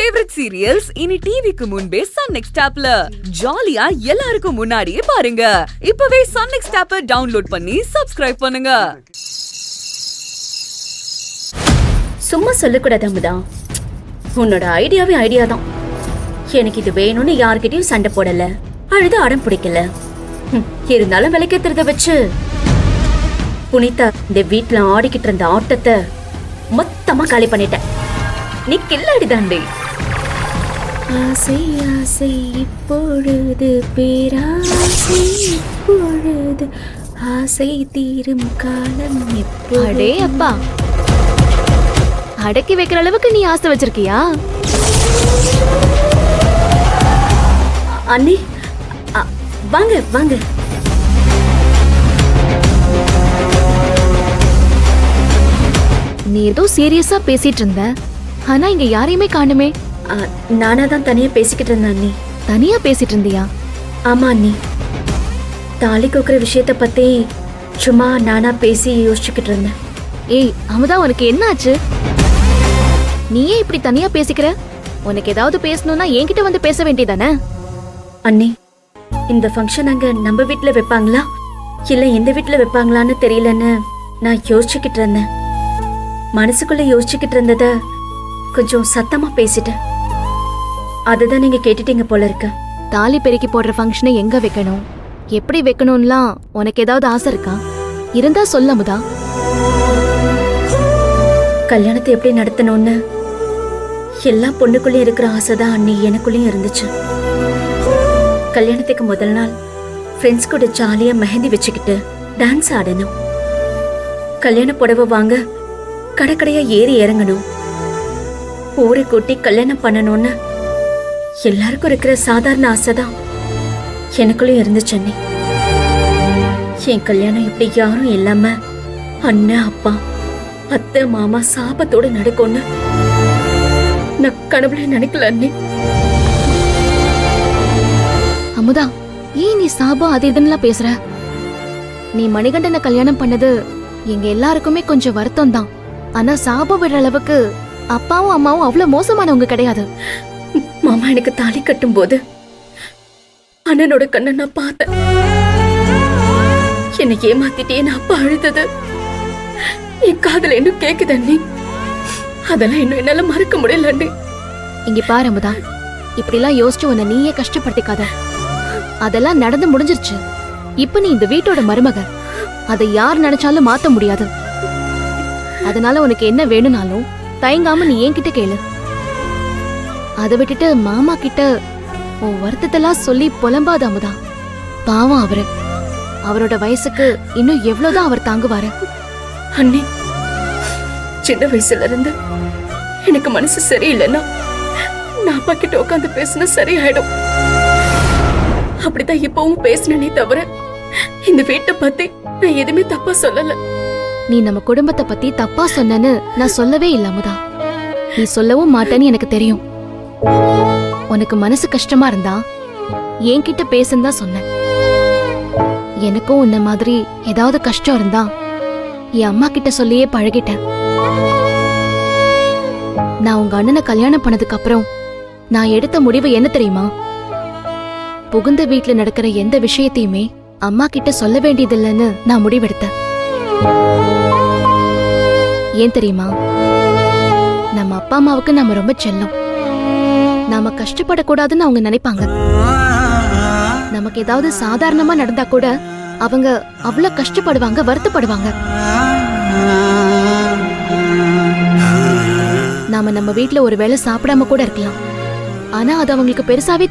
Favourite serials இனி டிவிக்கு முன்பே சன் நெக்ஸ்ட் ஆப்ல ஜாலியா எல்லாருக்கும் முன்னாடியே பாருங்க. இப்பவே சன் நெக்ஸ்ட் ஆப்பை டவுன்லோட் பண்ணி சப்ஸ்கிரைப் பண்ணுங்க. சும்மா சொல்லக்கூடாது அமுதா, உன்னோட ஐடியாவே ஐடியா தான். எனக்கு இது வேணும்னு யார்கிட்டயும் சண்டை போடல, அழுது அடம் பிடிக்கல. இருந்தாலும் விலைக்கேத்துறத வச்சு புனிதா இந்த வீட்டுல ஆடிக்கிட்டு இருந்த ஆட்டத்தை மொத்தமா காலி பண்ணிட்டேன். நீ கில்லாடிதாண்டே. ஆசை ஆசை இப்பொழுது பேராசை இப்பொழுது ஆசை தீரும் காலம் எப்போடே அப்பா, அடக்கி வைக்கிற அளவுக்கு நீ ஆசை வச்சிருக்கியா? அண்ணி வாங்க வாங்க. நீ ஏதோ சீரியஸா பேசிட்டு இருந்த, ஆனா இங்க யாரையுமே காணுமே. நானா தான் தனியா பேசிக்கிட்டு இருந்தேன் அண்ணி. தனியா பேசிட்டு இருந்தியா? ஆமா அண்ணி, தாலி கோக்குற விஷயத்த பத்தி சும்மா நானா பேசி யோசிச்சுக்கிட்டு இருந்தேன். ஏய் அமுதா, உனக்கு என்ன ஆச்சு? நீயே இப்படி தனியா பேசிக்கிற? உனக்கு ஏதாவது பேசணும்னா என்கிட்ட வந்து பேச வேண்டியதானே? அண்ணி, இந்த ஃபங்க்ஷன் அங்க நம்ம வீட்டுல வைப்பாங்களா இல்ல எந்த வீட்டுல வைப்பாங்களான்னு தெரியலன்னு நான் யோசிச்சுக்கிட்டு இருந்தேன். மனசுக்குள்ள யோசிச்சுக்கிட்டு இருந்தத கொஞ்சம் சத்தமா பேசிட்டேன். அதுதான் நீங்க கேட்டுட்டீங்க போல இருக்கு. தாலி பெருக்கி போடுற ஃபங்க்ஷனை எங்க வைக்கணும், எப்படி வைக்கணும்லாம் உனக்கு ஏதாவது ஆசை இருக்கா? இருந்தா சொல்ல அமுதா. கல்யாணத்தை எப்படி நடத்தணும்னு எல்லா பொண்ணுக்குள்ளயும் இருக்கிற ஆசைதான் அண்ணி எனக்குள்ளயும் இருந்துச்சு. கல்யாணத்துக்கு முதல் நாள் ஃப்ரெண்ட்ஸ் கூட ஜாலியா மெஹந்தி வச்சுக்கிட்டு டான்ஸ் ஆடணும். கல்யாண புடவை வாங்க கடைக்கடையா ஏறி இறங்கணும். ஊரை கூட்டி கல்யாணம் பண்ணணும்னு எல்லாருக்கும் இருக்கிற சாதாரண ஆசைதான் எனக்குள்ளயும் இருந்துச்சு அண்ணி. என் கல்யாணம் இப்படி யாரும் இல்லாம அண்ணன் அப்பா அத்தை மாமா சாபத்தோட நடக்கும்னு நான் கனவுல நினைக்கல அண்ணி. அமுதா, ஏன் நீ சாபம் அது இதுன்னு பேசுற? நீ மணிகண்டனை கல்யாணம் பண்ணது எங்க எல்லாருக்குமே கொஞ்சம் வருத்தம் தான். ஆனா சாபம் விடுற அளவுக்கு அப்பாவும் அம்மாவும் அவ்வளவு மோசமானவங்க கிடையாது. மாமா எனக்கு தாலி கட்டும் போது அண்ணனோட கண்ணை நான் பார்த்தேன். என்னை ஏமாத்திட்டேன்னு அப்பா அழுதது என் காதுல இன்னும் கேக்குது அண்ணி. அதெல்லாம் இன்னும் என்னால மறக்க முடியல அண்ணி. இங்க பாரு அமுதா, இப்படி எல்லாம் யோசிச்சு உன்னை நீயே கஷ்டப்படுத்திக்காத. அதெல்லாம் நடந்து முடிஞ்சிருச்சு. இப்ப நீ இந்த வீட்டோட மருமக, அதை யார் நினைச்சாலும் மாத்த முடியாது. அதனால உனக்கு என்ன வேணும்னாலும் தயங்காம நீ என்கிட்ட கேளு. அதை விட்டுட்டு மாமா கிட்ட உன் வருத்தத்தெல்லாம் சொல்லி புலம்பாத அமுதா. பாவம் அவரு, அவரோட வயசுக்கு இன்னும் எவ்வளவுதான் அவர் தாங்குவாரு. அண்ணி, சின்ன வயசுல இருந்து எனக்கு மனசு சரியில்லைன்னா நான் அப்பா கிட்ட உட்காந்து பேசினா சரியாயிடும். அப்படிதான் இப்பவும் பேசினே தவிர இந்த வீட்டை பத்தி நான் எதுவுமே தப்பா சொல்லல. நீ நம்ம குடும்பத்தை பத்தி தப்பா சொன்னன்னு நான் சொல்லவே இல்ல அமுதா. நீ சொல்லவும் மாட்டேன்னு எனக்கு தெரியும். உனக்கு மனசு கஷ்டமா இருந்தா என்கிட்ட பேசுன்னு தான் சொன்னேன். எனக்கும் உன்ன மாதிரி ஏதாவது கஷ்டம் இருந்தா என் அம்மா கிட்ட சொல்லியே பழகிட்டேன். நான் உங்க அண்ணனை கல்யாணம் பண்ணதுக்கு அப்புறம் நான் எடுத்த முடிவு என்ன தெரியுமா? புகுந்த வீட்டுல நடக்கிற எந்த விஷயத்தையுமே அம்மா கிட்ட சொல்ல வேண்டியதில்லைன்னு நான் முடிவெடுத்தேன். ஏன் தெரியுமா? நம்ம அப்பா அம்மாவுக்கு நம்ம ரொம்ப செல்லம். நாம கஷ்டப்படக்கூடாதுன்னு அவங்க நினைப்பாங்க. நமக்கு ஏதாவது சாதாரணமா நடந்தா கூட அவங்க அவ்வளவு கஷ்டப்படுவாங்க, வருத்தப்படுவாங்க. நாம நம்ம வீட்டுல ஒரு வேளை சாப்பிடாம கூட இருக்கலாம், ஆனா அது அவங்களுக்கு பெருசாவே